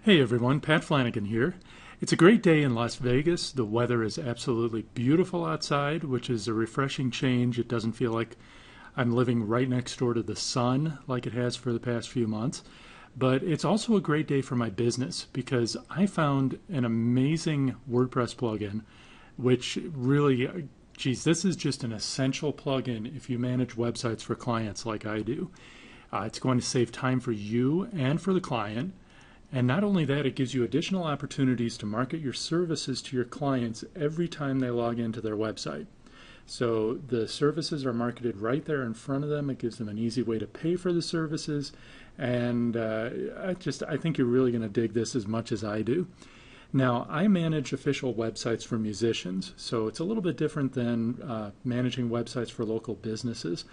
Hey everyone, Pat Flanagan here. It's a great day in Las Vegas. The weather is absolutely beautiful outside, which is a refreshing change. It doesn't feel like I'm living right next door to the sun like it has for the past few months. But it's also a great day for my business because I found an amazing WordPress plugin, which really, geez, this is just an essential plugin if you manage websites for clients like I do. It's going to save time for you and for the client. And not only that, it gives you additional opportunities to market your services to your clients every time they log into their website. So the services are marketed right there in front of them. It gives them an easy way to pay for the services. And I think you're really going to dig this as much as I do. Now, I manage official websites for musicians, so it's a little bit different than managing websites for local businesses.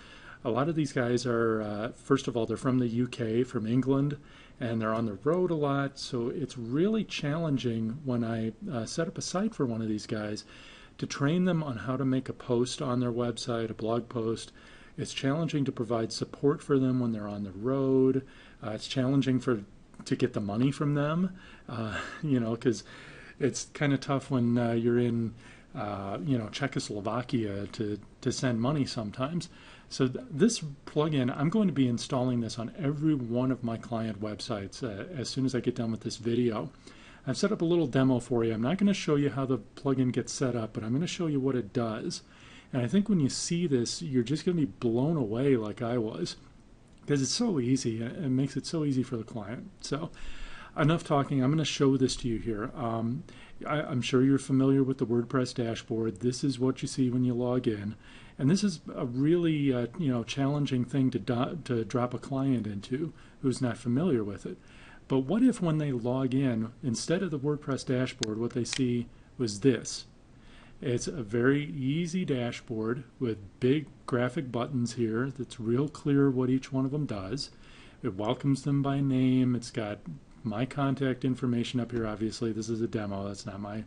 A lot of these guys are, first of all, they're from the UK, from England, and they're on the road a lot, so it's really challenging when I set up a site for one of these guys to train them on how to make a post on their website, a blog post. It's challenging to provide support for them when they're on the road. It's challenging to get the money from them, because it's kind of tough when you're in, Czechoslovakia to send money sometimes. So this plugin, I'm going to be installing this on every one of my client websites as soon as I get done with this video. I've set up a little demo for you. I'm not going to show you how the plugin gets set up, but I'm going to show you what it does. And I think when you see this, you're just going to be blown away like I was, because it's so easy. It makes it so easy for the client. So enough talking. I'm going to show this to you here. I'm sure you're familiar with the WordPress dashboard. This is what you see when you log in. And this is a really challenging thing to drop a client into who's not familiar with it. But what if when they log in, instead of the WordPress dashboard, what they see was this? It's a very easy dashboard with big graphic buttons here that's real clear what each one of them does. It welcomes them by name. It's got my contact information up here. Obviously, this is a demo. That's not my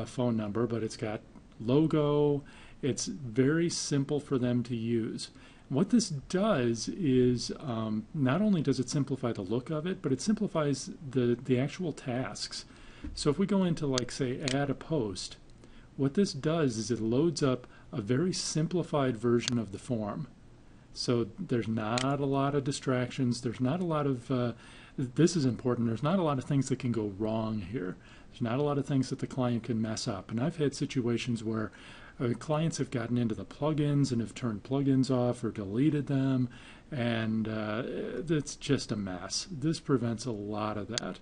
phone number, but it's got logo. It's very simple for them to use. What this does is not only does it simplify the look of it, but it simplifies the actual tasks. So if we go into, like, say, add a post, what this does is it loads up a very simplified version of the form. So there's not a lot of distractions. There's not a lot of, this is important, there's not a lot of things that can go wrong here. There's not a lot of things that the client can mess up. And I've had situations where clients have gotten into the plugins and have turned plugins off or deleted them, and it's just a mess. This prevents a lot of that.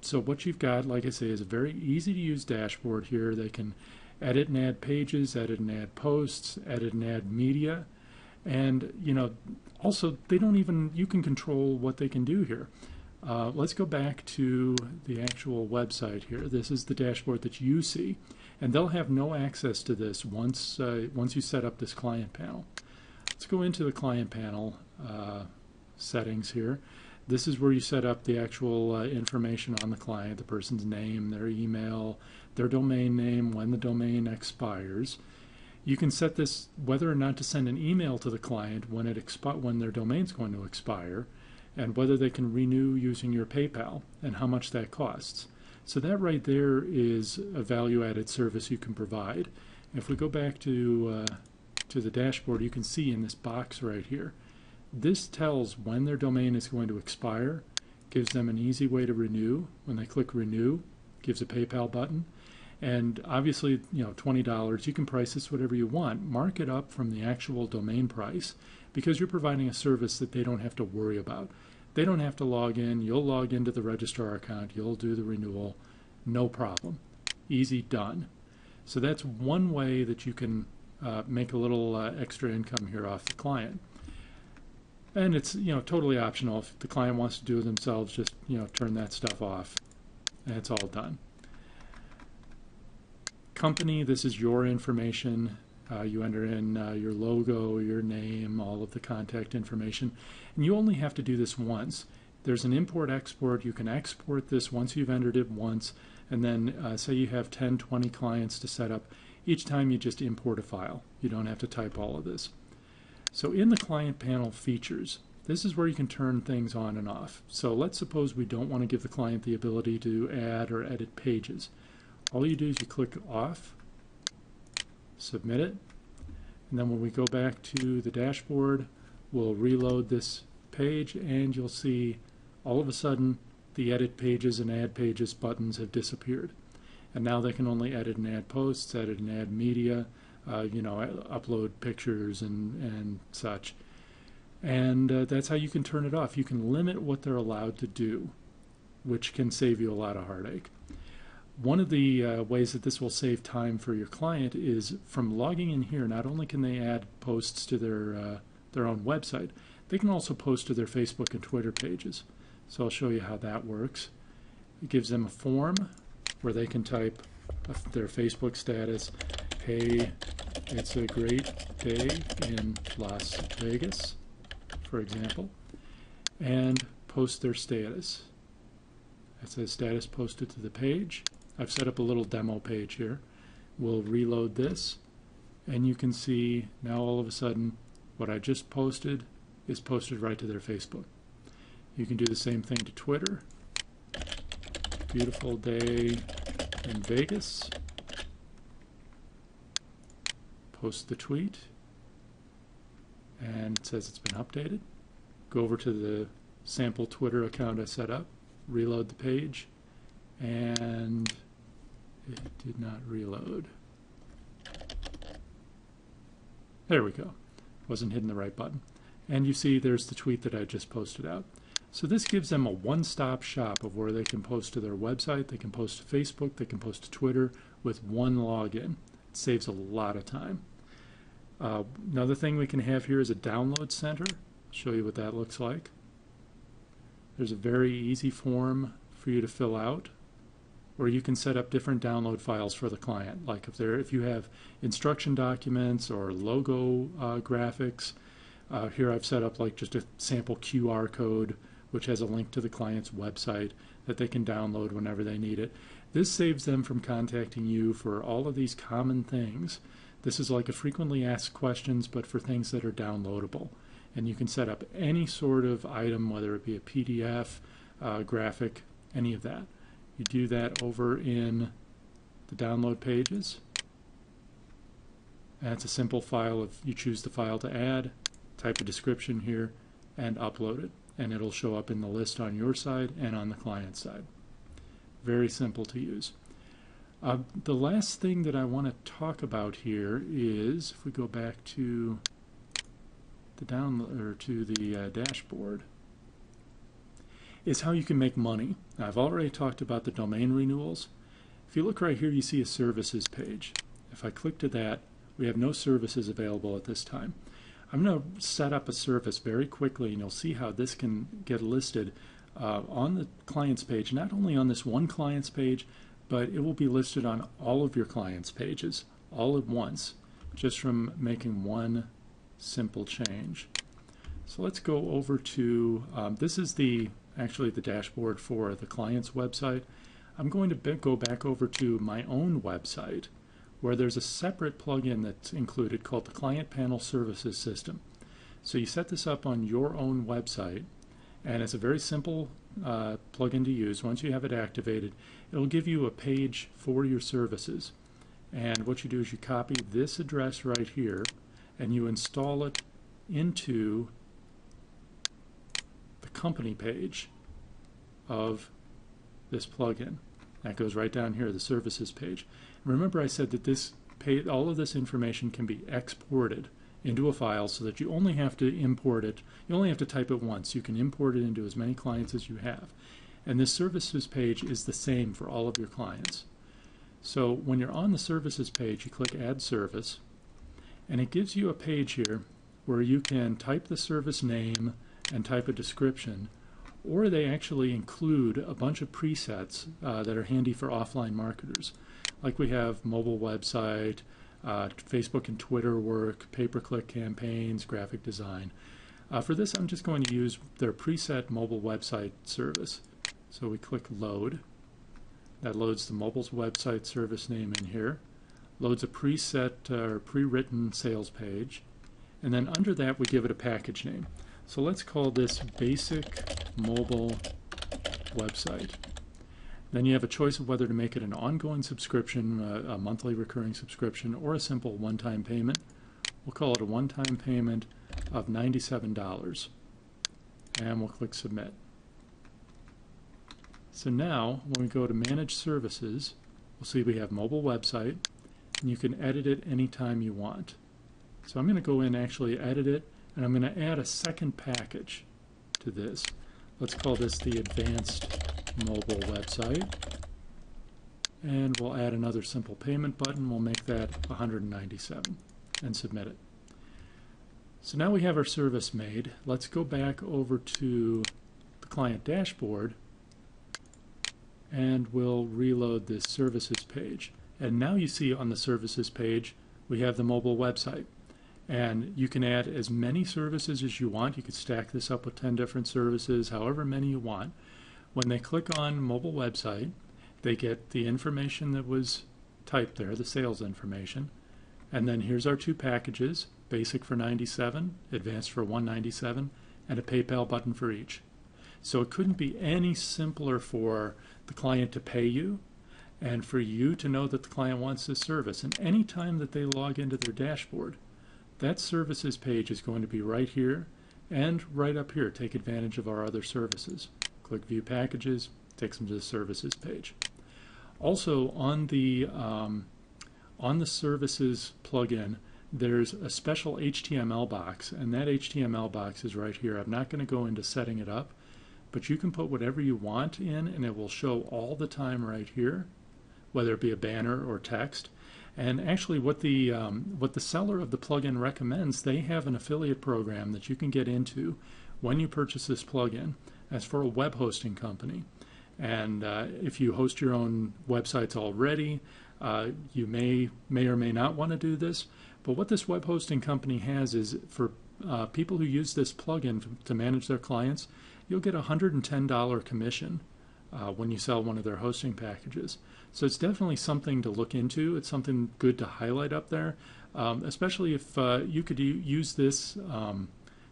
So what you've got, like I say, is a very easy to use dashboard here. They can edit and add pages, edit and add posts, edit and add media, and also they don't even, you can control what they can do here. Let's go back to the actual website here. This is the dashboard that you see, and they'll have no access to this once you set up this client panel. Let's go into the client panel settings here. This is where you set up the actual information on the client, the person's name, their email, their domain name, when the domain expires. You can set this whether or not to send an email to the client when their domain's going to expire, and whether they can renew using your PayPal and how much that costs. So that right there is a value-added service you can provide. If we go back to the dashboard, you can see in this box right here, this tells when their domain is going to expire, gives them an easy way to renew. When they click renew, gives a PayPal button. And obviously, $20, you can price this whatever you want. Mark it up from the actual domain price, because you're providing a service that they don't have to worry about. They don't have to log in. You'll log into the registrar account. You'll do the renewal. No problem. Easy, done. So that's one way that you can make a little extra income here off the client. And it's totally optional. If the client wants to do it themselves, just turn that stuff off, and it's all done. Company, this is your information. You enter in your logo, your name, all of the contact information, and you only have to do this once. There's an import-export. You can export this once you've entered it once, and then say you have 10, 20 clients to set up. Each time you just import a file. You don't have to type all of this. So in the client panel features, This is where you can turn things on and off. So let's suppose we don't want to give the client the ability to add or edit pages. All you do is you click off, submit it, and then when we go back to the dashboard, we'll reload this page, and you'll see all of a sudden the edit pages and add pages buttons have disappeared. And now they can only edit and add posts, edit and add media, upload pictures and such. And that's how you can turn it off. You can limit what they're allowed to do, which can save you a lot of heartache. One of the ways that this will save time for your client is from logging in here. Not only can they add posts to their own website, they can also post to their Facebook and Twitter pages. So I'll show you how that works. It gives them a form where they can type their Facebook status, "Hey, it's a great day in Las Vegas," for example, and post their status. It says status posted to the page. I've set up a little demo page here. We'll reload this, and you can see now all of a sudden what I just posted is posted right to their Facebook. You can do the same thing to Twitter. Beautiful day in Vegas. Post the tweet, and it says it's been updated. Go over to the sample Twitter account I set up, reload the page, and it did not reload. There we go. Wasn't hitting the right button. And you see there's the tweet that I just posted out. So this gives them a one-stop shop of where they can post to their website, they can post to Facebook, they can post to Twitter with one login. It saves a lot of time. Another thing we can have here is a download center. I'll show you what that looks like. There's a very easy form for you to fill out where you can set up different download files for the client. Like if you have instruction documents or logo graphics, here I've set up like just a sample QR code which has a link to the client's website that they can download whenever they need it. This saves them from contacting you for all of these common things. This is like a frequently asked questions, but for things that are downloadable. And you can set up any sort of item, whether it be a PDF, graphic, any of that. You do that over in the download pages. And it's a simple file of, you choose the file to add, type a description here, and upload it. And it'll show up in the list on your side and on the client side. Very simple to use. The last thing that I want to talk about here is, if we go back to the dashboard, is how you can make money. Now, I've already talked about the domain renewals. If you look right here, you see a services page. If I click to that, we have no services available at this time. I'm going to set up a service very quickly, and you'll see how this can get listed on the client's page, not only on this one client's page, but it will be listed on all of your clients' pages all at once, just from making one simple change. So let's go over to, this is actually the dashboard for the client's website. I'm going to go back over to my own website, where there's a separate plugin that's included called the Client Panel Services System. So you set this up on your own website, and it's a very simple plugin to use. Once you have it activated, it'll give you a page for your services. And what you do is you copy this address right here, and you install it into the company page of this plugin. That goes right down here, the services page. Remember I said that all of this information can be exported into a file so that you only have to import it. You only have to type it once. You can import it into as many clients as you have. And this services page is the same for all of your clients. So when you're on the services page, you click Add Service, and it gives you a page here where you can type the service name and type a description, or they actually include a bunch of presets that are handy for offline marketers. Like we have mobile website, Facebook and Twitter work, pay-per-click campaigns, graphic design. For this, I'm just going to use their preset mobile website service. So we click Load. That loads the mobile website service name in here, loads a preset or pre-written sales page, and then under that we give it a package name. So let's call this Basic Mobile Website. Then you have a choice of whether to make it an ongoing subscription, a monthly recurring subscription, or a simple one-time payment. We'll call it a one-time payment of $97. And we'll click Submit. So now, when we go to Manage Services, we'll see we have mobile website, and you can edit it anytime you want. So I'm going to go in and actually edit it, and I'm going to add a second package to this. Let's call this the Advanced Mobile Website. And we'll add another simple payment button. We'll make that $197 and submit it. So now we have our service made. Let's go back over to the client dashboard, and we'll reload this services page. And now you see on the services page we have the mobile website. And you can add as many services as you want. You could stack this up with 10 different services, however many you want. When they click on mobile website, they get the information that was typed there, the sales information. And then here's our two packages, basic for $97, advanced for $197, and a PayPal button for each. So it couldn't be any simpler for the client to pay you and for you to know that the client wants this service. And any time that they log into their dashboard, that services page is going to be right here and right up here. Take advantage of our other services. Click View Packages, takes them to the services page. Also on the services plugin, there's a special HTML box, and that HTML box is right here. I'm not going to go into setting it up, but you can put whatever you want in, and it will show all the time right here, whether it be a banner or text. And actually what the seller of the plugin recommends, they have an affiliate program that you can get into when you purchase this plugin. That's for a web hosting company. And if you host your own websites already, you may or may not want to do this. But what this web hosting company has is for people who use this plugin to manage their clients, you'll get a $110 commission when you sell one of their hosting packages. So it's definitely something to look into. It's something good to highlight up there, especially if you could use this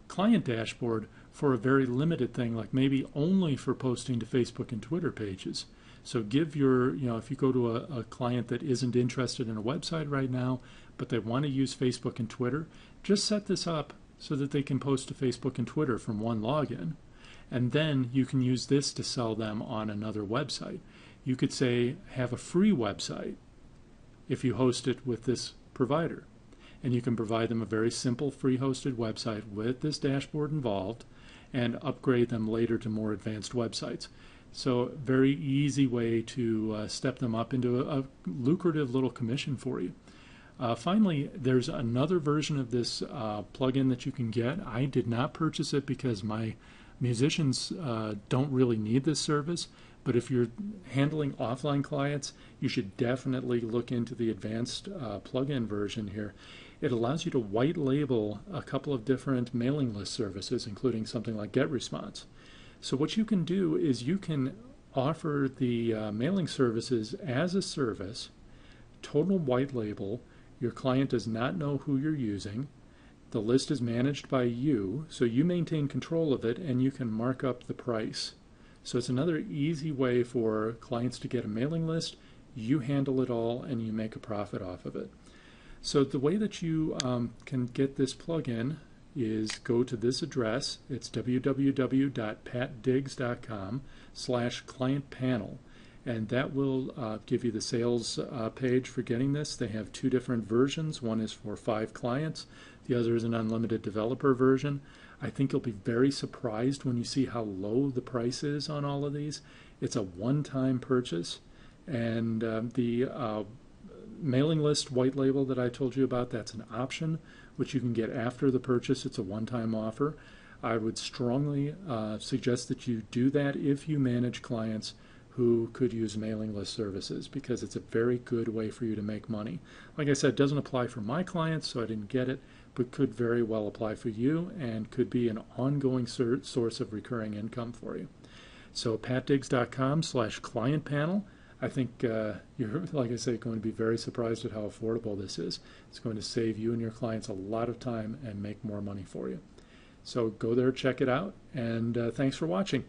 client dashboard for a very limited thing, like maybe only for posting to Facebook and Twitter pages. So give your, if you go to a client that isn't interested in a website right now, but they want to use Facebook and Twitter, just set this up so that they can post to Facebook and Twitter from one login. And then you can use this to sell them on another website. You could say, have a free website if you host it with this provider. And you can provide them a very simple free hosted website with this dashboard involved and upgrade them later to more advanced websites. So very easy way to step them up into a lucrative little commission for you. Finally, there's another version of this plugin that you can get. I did not purchase it because my musicians don't really need this service, but if you're handling offline clients, you should definitely look into the advanced plugin version here. It allows you to white label a couple of different mailing list services, including something like GetResponse. So what you can do is you can offer the mailing services as a service, total white label. Your client does not know who you're using. The list is managed by you, so you maintain control of it, and you can mark up the price. So it's another easy way for clients to get a mailing list. You handle it all, and you make a profit off of it. So the way that you can get this plugin is go to this address. It's www.patdiggs.com/client-panel, and that will give you the sales page for getting this. They have two different versions. One is for 5 clients. The other is an unlimited developer version. I think you'll be very surprised when you see how low the price is on all of these. It's a one-time purchase, and the mailing list white label that I told you about, that's an option which you can get after the purchase. It's a one-time offer. I would strongly suggest that you do that if you manage clients who could use mailing list services, because it's a very good way for you to make money. Like I said, it doesn't apply for my clients, so I didn't get it, but could very well apply for you and could be an ongoing source of recurring income for you. So patdiggs.com/client-panel. I think you're, like I say, going to be very surprised at how affordable this is. It's going to save you and your clients a lot of time and make more money for you. So go there, check it out, and thanks for watching.